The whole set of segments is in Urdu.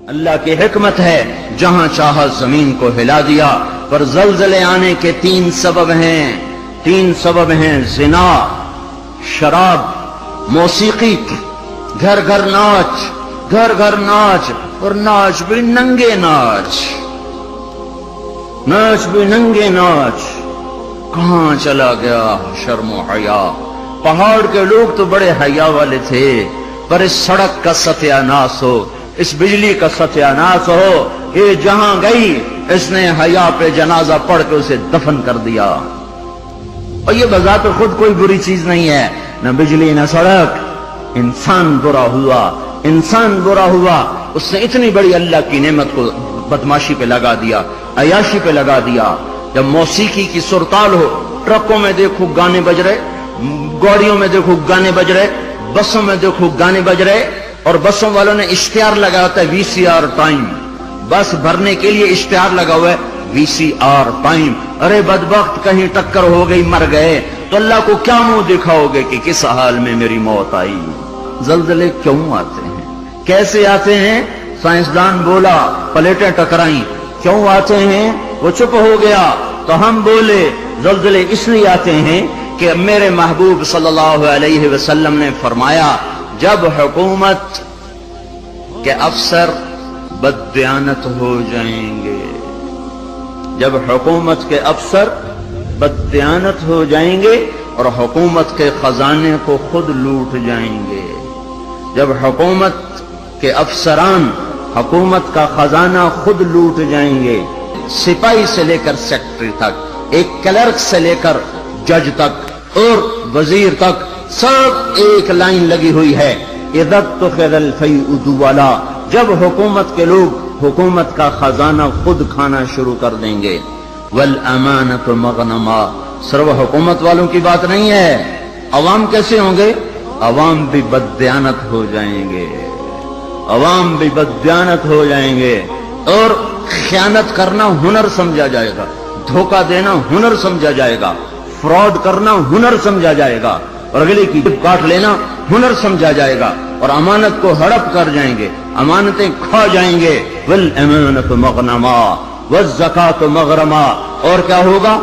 اللہ کی حکمت ہے، جہاں چاہا زمین کو ہلا دیا، پر زلزلے آنے کے تین سبب ہیں زنا، شراب، موسیقی، گھر گھر ناچ، اور ناچ بھی ننگے ناچ، کہاں چلا گیا شرم و حیا؟ پہاڑ کے لوگ تو بڑے حیا والے تھے، پر اس سڑک کا ستیہ ناس ہو، اس بجلی کا ستیہ ناس ہو، یہ جہاں گئی اس نے حیا پہ جنازہ پڑھ کے اسے دفن کر دیا۔ اور یہ بذات خود کوئی بری چیز نہیں ہے، نہ بجلی نہ سڑک، انسان برا ہوا، اس نے اتنی بڑی اللہ کی نعمت کو بدماشی پہ لگا دیا، عیاشی پہ لگا دیا۔ جب موسیقی کی سرتال ہو، ٹرکوں میں دیکھو گانے بج رہے، گاڑیوں میں دیکھو گانے بج رہے، بسوں میں دیکھو گانے بج رہے، اور بسوں والوں نے اشتہار لگا ہوتا ہے VCR ٹائم، بس بھرنے کے لیے اشتہار لگا ہوا ہے VCR ٹائم۔ ارے بدبخت، کہیں ٹکر ہو گئی، مر گئے تو اللہ کو کیا منہ دکھاؤ گے کہ کس حال میں میری موت آئی؟ زلزلے کیوں آتے ہیں، کیسے آتے ہیں؟ سائنسدان بولا پلیٹیں ٹکرائیں، کیوں آتے ہیں؟ وہ چپ ہو گیا تو ہم بولے زلزلے اس لیے آتے ہیں کہ میرے محبوب صلی اللہ علیہ وسلم نے فرمایا، جب حکومت کے افسر بددیانت ہو جائیں گے، جب حکومت کے افسر بددیانت ہو جائیں گے اور حکومت کے خزانے کو خود لوٹ جائیں گے، جب حکومت کے افسران حکومت کا خزانہ خود لوٹ جائیں گے، سپاہی سے لے کر سیکٹری تک، ایک کلرک سے لے کر جج تک اور وزیر تک، سب ایک لائن لگی ہوئی ہے، اذا اتخذ الفیء دولا، جب حکومت کے لوگ حکومت کا خزانہ خود کھانا شروع کر دیں گے، والامانۃ مغنما، صرف حکومت والوں کی بات نہیں ہے، عوام کیسے ہوں گے؟ عوام بھی بددیانت ہو جائیں گے، عوام بھی بددیانت ہو جائیں گے، اور خیانت کرنا ہنر سمجھا جائے گا، دھوکہ دینا ہنر سمجھا جائے گا، فراڈ کرنا ہنر سمجھا جائے گا، اور اگلے کی جیب کاٹ لینا ہنر سمجھا جائے گا، اور امانت کو ہڑپ کر جائیں گے، امانتیں کھا جائیں گے۔ والامانۃ مغنما والزکاۃ مغرما، اور کیا ہوگا؟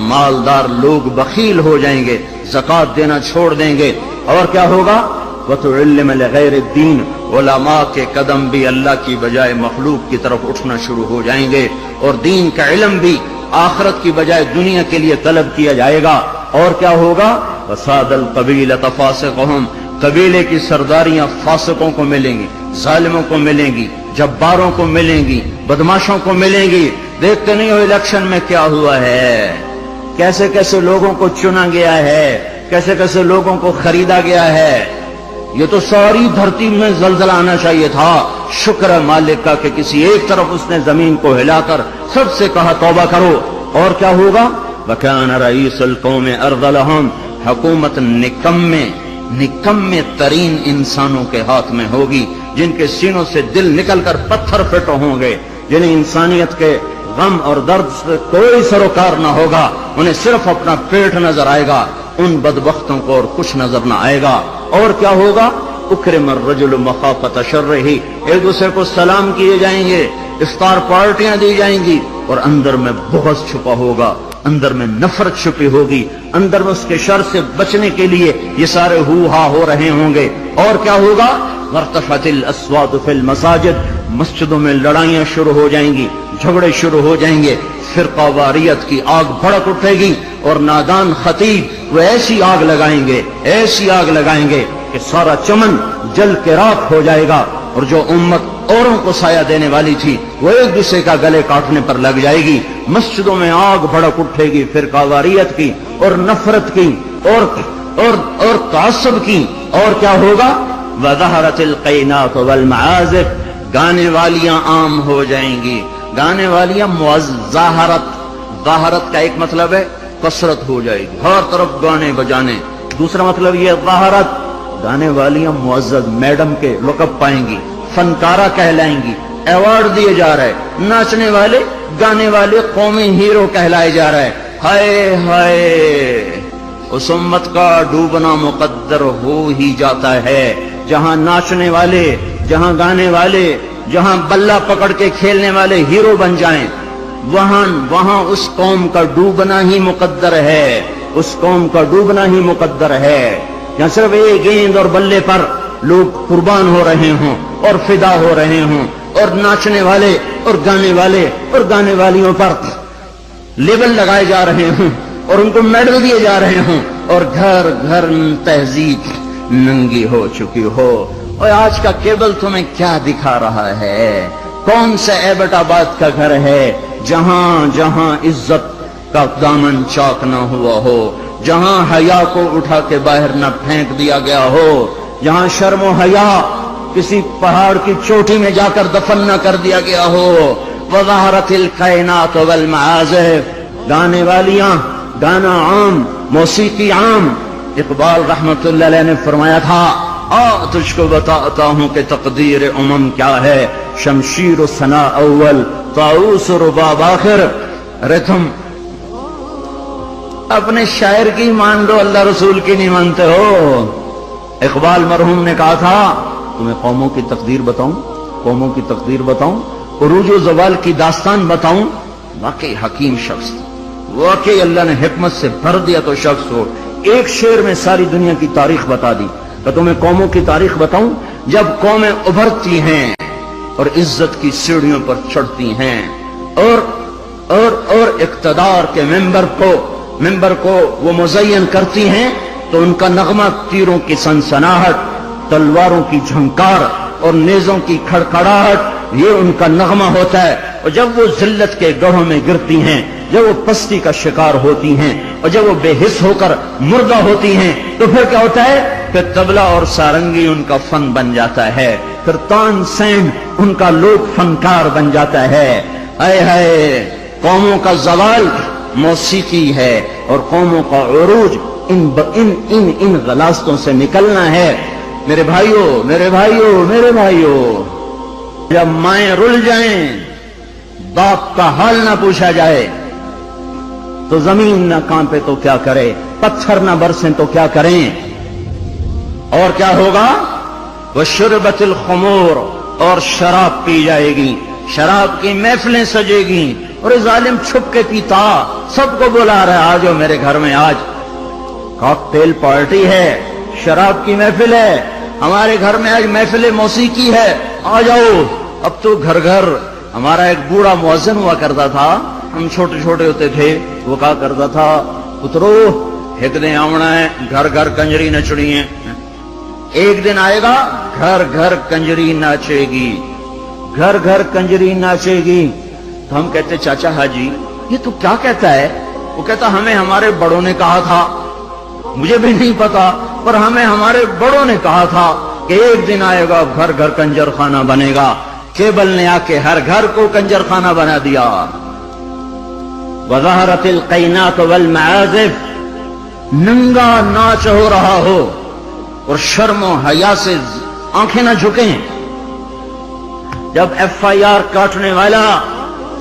مالدار لوگ بخیل ہو جائیں گے، زکات دینا چھوڑ دیں گے، اور کیا ہوگا؟ وتعلم لغیر الدین، علماء کے قدم بھی اللہ کی بجائے مخلوق کی طرف اٹھنا شروع ہو جائیں گے، اور دین کا علم بھی آخرت کی بجائے دنیا کے لیے طلب کیا جائے گا، اور کیا ہوگا؟ وساد القبیلۃ فاسقہم، قبیلے کی سرداریاں فاسقوں کو ملیں گی، ظالموں کو ملیں گی، جباروں کو ملیں گی، بدماشوں کو ملیں گی۔ دیکھتے نہیں ہو الیکشن میں کیا ہوا ہے، کیسے کیسے لوگوں کو چنا گیا ہے، کیسے کیسے لوگوں کو خریدا گیا ہے۔ یہ تو ساری دھرتی میں زلزلہ آنا چاہیے تھا، شکر ہے مالک کا کہ کسی ایک طرف اس نے زمین کو ہلا کر سب سے کہا توبہ کرو، اور کیا ہوگا؟ وَكَانَ رَئِيسُ الْقَوْمِ أَرْذَلَهُمْ، حکومت نکمے ترین انسانوں کے ہاتھ میں ہوگی، جن کے سینوں سے دل نکل کر پتھر پھٹ ہوں گے، جنہیں انسانیت کے غم اور درد سے کوئی سروکار نہ ہوگا، انہیں صرف اپنا پیٹ نظر آئے گا، ان بدبختوں کو اور کچھ نظر نہ آئے گا۔ اور کیا ہوگا؟ اکرم الرجل مخافۃ شرہ، ایک دوسرے کو سلام کیے جائیں گے، افطار پارٹیاں دی جائیں گی، اور اندر میں بغض چھپا ہوگا، اندر میں نفرت چھپی ہوگی، اندر میں اس کے شر سے بچنے کے لیے یہ سارے ہو ہا ہو رہے ہوں گے۔ اور کیا ہوگا؟ وارتفعت الاصوات فی المساجد، مسجدوں میں لڑائیاں شروع ہو جائیں گی، جھگڑے شروع ہو جائیں گے، فرقہ واریت کی آگ بھڑک اٹھے گی، اور نادان خطیب وہ ایسی آگ لگائیں گے کہ سارا چمن جل کے راکھ ہو جائے گا، اور جو امت اوروں کو سایہ دینے والی تھی وہ ایک دوسرے کا گلے کاٹنے پر لگ جائے گی۔ مسجدوں میں آگ بھڑک اٹھے گی فرقہ واریت کی اور نفرت کی اور تعصب کی۔ اور کیا ہوگا؟ وَظَهَرَتِ الْقَيْنَاتُ وَالْمَعَازِفُ، گانے والیاں عام ہو جائیں گی، گانے والیاں ظاہرت کا ایک مطلب ہے کثرت ہو جائے گی، ہر طرف گانے بجانے، دوسرا مطلب یہ ظاہرت، گانے والیاں معزز میڈم کے لقب پائیں گی، فنکارہ کہلائیں گی، ایوارڈ دیے جا رہے، ناچنے والے گانے والے قومی ہیرو کہلائے جا رہے۔ ہائے ہائے، اس امت کا ڈوبنا مقدر ہو ہی جاتا ہے، جہاں ناچنے والے، جہاں گانے والے، جہاں بلہ پکڑ کے کھیلنے والے ہیرو بن جائیں، وہاں اس قوم کا ڈوبنا ہی مقدر ہے، اس قوم کا ڈوبنا ہی مقدر ہے۔ یا صرف ایک گیند اور بلے پر لوگ قربان ہو رہے ہوں اور فدا ہو رہے ہوں، اور ناچنے والے اور گانے والے اور گانے والیوں پر لیبل لگائے جا رہے ہوں اور ان کو میڈل دیے جا رہے ہوں، اور گھر گھر تہذیب ننگی ہو چکی ہو۔ اور آج کا کیبل تمہیں کیا دکھا رہا ہے؟ کون سا ایبٹ آباد کا گھر ہے جہاں جہاں عزت کا دامن چاک نہ ہوا ہو، جہاں حیا کو اٹھا کے باہر نہ پھینک دیا گیا ہو، جہاں شرم و حیا کسی پہاڑ کی چوٹی میں جا کر دفن نہ کر دیا گیا ہو۔ وظہرت الکائنات والمعازف، گانے والیاں، گانا عام، موسیقی عام۔ اقبال رحمت اللہ علیہ نے فرمایا تھا، تجھ کو بتاتا ہوں کہ تقدیر امم کیا ہے، شمشیر و ثنا اول، طاؤس و رباب آخر۔ ارے تم اپنے شاعر کی مان لو، اللہ رسول کی نہیں مانتے ہو۔ اقبال مرحوم نے کہا تھا، تمہیں قوموں کی تقدیر بتاؤں، قوموں کی تقدیر بتاؤں، عروج و زوال کی داستان بتاؤں۔ واقعی حکیم شخص، واقعی اللہ نے حکمت سے بھر دیا تو شخص ہو، ایک شعر میں ساری دنیا کی تاریخ بتا دی۔ تو تمہیں قوموں کی تاریخ بتاؤں، جب قومیں ابھرتی ہیں اور عزت کی سیڑھیوں پر چڑھتی ہیں اور اقتدار کے ممبر کو وہ مزین کرتی ہیں، تو ان کا نغمہ تیروں کی سنسناہٹ، تلواروں کی جھنکار اور نیزوں کی کھڑکھڑاہٹ، یہ ان کا نغمہ ہوتا ہے۔ اور جب وہ ذلت کے گڑھوں میں گرتی ہیں، جب وہ پستی کا شکار ہوتی ہیں، اور جب وہ بے حس ہو کر مردہ ہوتی ہیں، تو پھر کیا ہوتا ہے کہ طبلہ اور سارنگی ان کا فن بن جاتا ہے، پھر تان سین ان کا لوک فنکار بن جاتا ہے۔ اے ہے قوموں کا زوال موسیقی ہے، اور قوموں کا عروج ان غلاستوں سے نکلنا ہے۔ میرے بھائیوں، میرے بھائیوں، میرے بھائیوں، جب مائیں رل جائیں، باپ کا حال نہ پوچھا جائے، تو زمین نہ کانپے تو کیا کرے، پتھر نہ برسیں تو کیا کریں، اور کیا ہوگا؟ وشربت الخمور، اور شراب پی جائے گی، شراب کی محفلیں سجے گی، اور ظالم چھپ کے پیتا، سب کو بلا رہا ہے، آجو میرے گھر میں، آج کاکٹیل پارٹی ہے، شراب کی محفل ہے، ہمارے گھر میں آج محفل موسیقی ہے، آ جاؤ۔ اب تو گھر گھر، ہمارا ایک بوڑھا مؤذن ہوا کرتا تھا، ہم چھوٹے چھوٹے ہوتے تھے، وہ کہا کرتا تھا، پترو ایک دن آونا ہے، گھر گھر کنجری نچنی ہے، ایک دن آئے گا گھر گھر کنجری ناچے گی، گھر گھر کنجری ناچے گی۔ تو ہم کہتے، چاچا حاجی یہ تو کیا کہتا ہے؟ وہ کہتا، ہمیں ہمارے بڑوں نے کہا تھا، مجھے بھی نہیں پتا، پر ہمیں ہمارے بڑوں نے کہا تھا کہ ایک دن آئے گا گھر گھر کنجر خانہ بنے گا۔ کیبل نے آ کے ہر گھر کو کنجر خانہ بنا دیا۔ وظہرت القینات والمعازف، ننگا ناچ ہو رہا ہو اور شرم و حیا سے آنکھیں نہ جھکیں۔ جب FIR کاٹنے والا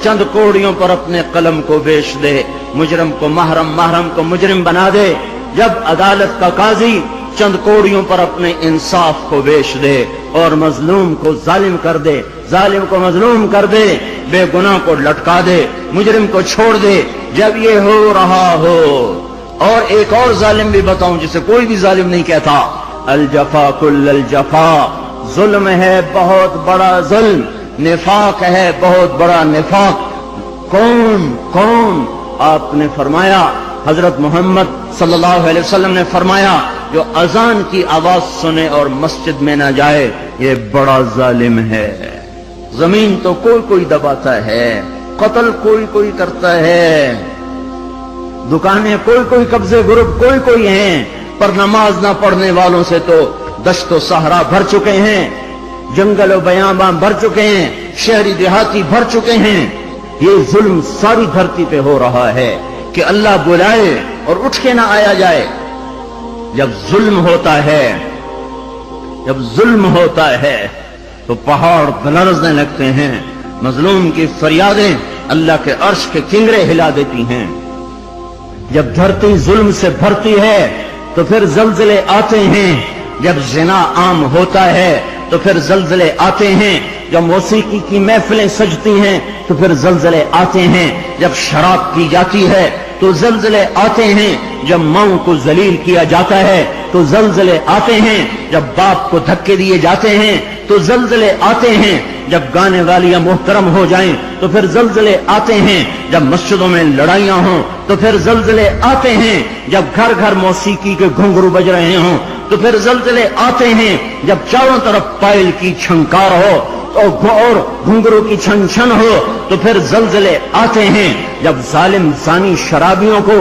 چند کوڑیوں پر اپنے قلم کو بیچ دے، مجرم کو محرم، محرم کو مجرم بنا دے، جب عدالت کا قاضی چند کوڑیوں پر اپنے انصاف کو بیچ دے اور مظلوم کو ظالم کر دے، ظالم کو مظلوم کر دے، بے گناہ کو لٹکا دے، مجرم کو چھوڑ دے، جب یہ ہو رہا ہو، اور ایک اور ظالم بھی بتاؤں جسے کوئی بھی ظالم نہیں کہتا، الجفا کل الجفا، ظلم ہے بہت بڑا ظلم، نفاق ہے بہت بڑا نفاق۔ کون آپ نے فرمایا، حضرت محمد صلی اللہ علیہ وسلم نے فرمایا، جو اذان کی آواز سنے اور مسجد میں نہ جائے، یہ بڑا ظالم ہے۔ زمین تو کوئی دباتا ہے، قتل کوئی کرتا ہے، دکانیں کوئی قبضے گروپ کوئی ہیں، پر نماز نہ پڑھنے والوں سے تو دشت و صحرا بھر چکے ہیں، جنگل و بیاباں بھر چکے ہیں، شہری دیہاتی بھر چکے ہیں۔ یہ ظلم ساری دھرتی پہ ہو رہا ہے کہ اللہ بلائے اور اٹھ کے نہ آیا جائے۔ جب ظلم ہوتا ہے تو پہاڑ لرزنے لگتے ہیں، مظلوم کی فریادیں اللہ کے عرش کے کنگرے ہلا دیتی ہیں۔ جب دھرتی ظلم سے بھرتی ہے تو پھر زلزلے آتے ہیں، جب زنا عام ہوتا ہے تو پھر زلزلے آتے ہیں، جب موسیقی کی محفلیں سجتی ہیں تو پھر زلزلے آتے ہیں، جب شراب پی جاتی ہے تو زلزلے آتے ہیں، جب ماؤں کو ذلیل کیا جاتا ہے تو زلزلے آتے ہیں، جب باپ کو دھکے دیے جاتے ہیں تو زلزلے آتے ہیں، جب گانے والیاں محترم ہو جائیں تو پھر زلزلے آتے ہیں، جب مسجدوں میں لڑائیاں ہوں تو پھر زلزلے آتے ہیں، جب گھر گھر موسیقی کے گھنگرو بج رہے ہوں تو پھر زلزلے آتے ہیں، جب چاروں طرف پائل کی چھنکار ہو اور گھنگرو کی چھن چھن ہو تو پھر زلزلے آتے ہیں، جب ظالم زانی شرابیوں کو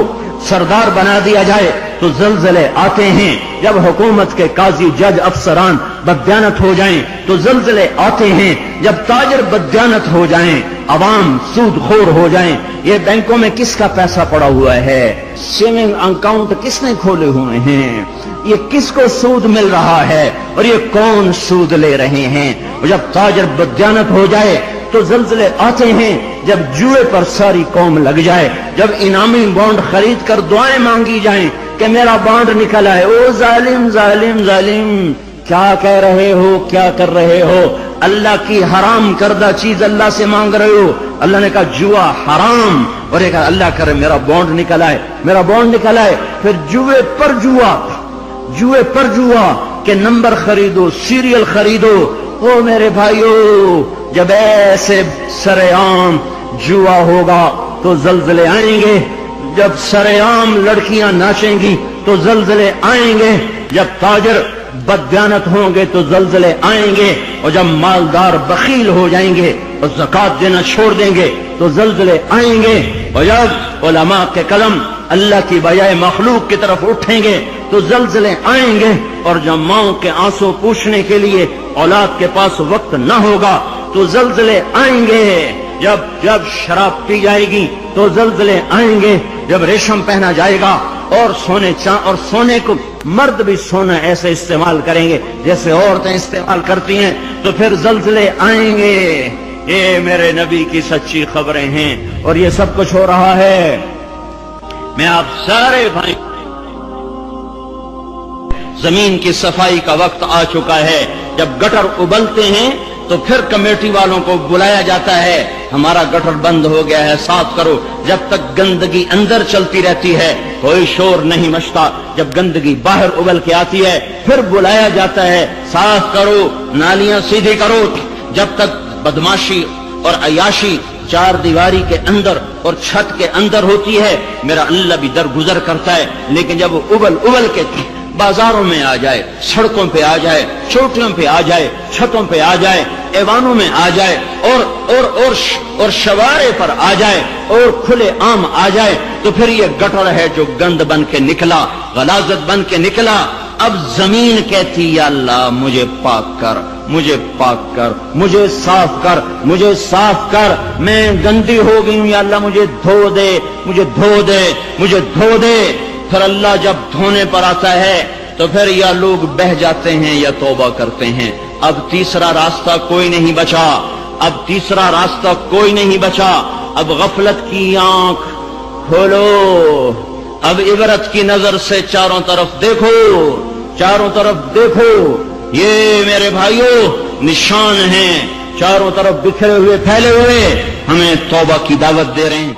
سردار بنا دیا جائے تو زلزلے آتے ہیں، جب حکومت کے قاضی جج افسران بددیانت ہو جائیں تو زلزلے آتے ہیں، جب تاجر بددیانت ہو جائیں، عوام سود خور ہو جائیں۔ یہ بینکوں میں کس کا پیسہ پڑا ہوا ہے؟ سیونگ اکاؤنٹ کس نے کھولے ہوئے ہیں؟ یہ کس کو سود مل رہا ہے اور یہ کون سود لے رہے ہیں؟ اور جب تاجر بددیانت ہو جائے تو زلزلے آتے ہیں، جب جوئے پر ساری قوم لگ جائے، جب انعامی بانڈ خرید کر دعائیں مانگی جائیں کہ میرا بانڈ نکل آئے۔ او ظالم ظالم ظالم، کیا کہہ رہے ہو، کیا کر رہے ہو؟ اللہ کی حرام کردہ چیز اللہ سے مانگ رہے ہو۔ اللہ نے کہا جوا حرام، اور یہ کہا اللہ کرے میرا بانڈ نکل آئے، میرا بانڈ نکل آئے۔ پھر جوئے پر جوا، جوئے پر جوا کہ نمبر خریدو، سیریل خریدو۔ او میرے بھائیو، جب ایسے سرے عام جوا ہوگا تو زلزلے آئیں گے، جب سرے عام لڑکیاں ناچیں گی تو زلزلے آئیں گے، جب تاجر بددیانت ہوں گے تو زلزلے آئیں گے، اور جب مالدار بخیل ہو جائیں گے اور زکات دینا چھوڑ دیں گے تو زلزلے آئیں گے، اور جب علماء کے قلم اللہ کی بجائے مخلوق کی طرف اٹھیں گے تو زلزلے آئیں گے، اور جب ماؤں کے آنسو پوچھنے کے لیے اولاد کے پاس وقت نہ ہوگا تو زلزلے آئیں گے، جب شراب پی جائے گی تو زلزلے آئیں گے، جب ریشم پہنا جائے گا اور سونے کو مرد بھی سونا ایسے استعمال کریں گے جیسے عورتیں استعمال کرتی ہیں تو پھر زلزلے آئیں گے۔ یہ میرے نبی کی سچی خبریں ہیں اور یہ سب کچھ ہو رہا ہے۔ میں آپ سارے بھائی، زمین کی صفائی کا وقت آ چکا ہے، جب گٹر ابلتے ہیں تو پھر کمیٹی والوں کو بلایا جاتا ہے، ہمارا گٹر بند ہو گیا ہے، صاف کرو۔ جب تک گندگی اندر چلتی رہتی ہے کوئی شور نہیں مچتا، جب گندگی باہر ابل کے آتی ہے پھر بلایا جاتا ہے، صاف کرو، نالیاں سیدھی کرو۔ جب تک بدماشی اور عیاشی چار دیواری کے اندر اور چھت کے اندر ہوتی ہے میرا اللہ بھی درگزر کرتا ہے، لیکن جب وہ ابل کے بازاروں میں آ جائے، سڑکوں پہ آ جائے، چوٹیوں پہ آ جائے، چھتوں پہ آ جائے، ایوانوں میں آ جائے اور شوارے پر آ جائے اور کھلے عام آ جائے تو پھر یہ گٹر ہے جو گند بن کے نکلا، غلاظت بن کے نکلا۔ اب زمین کہتی یا اللہ مجھے پاک کر، مجھے پاک کر، مجھے صاف کر، مجھے صاف کر، میں گندی ہو گئی ہوں، یا اللہ مجھے دھو دے، مجھے دھو دے، مجھے دھو دے۔ پھر اللہ جب دھونے پر آتا ہے تو پھر یا لوگ بہہ جاتے ہیں یا توبہ کرتے ہیں۔ اب تیسرا راستہ کوئی نہیں بچا، اب تیسرا راستہ کوئی نہیں بچا۔ اب غفلت کی آنکھ کھولو، اب عبرت کی نظر سے چاروں طرف دیکھو، چاروں طرف دیکھو۔ یہ میرے بھائیوں نشان ہیں، چاروں طرف بکھرے ہوئے پھیلے ہوئے، ہمیں توبہ کی دعوت دے رہے ہیں۔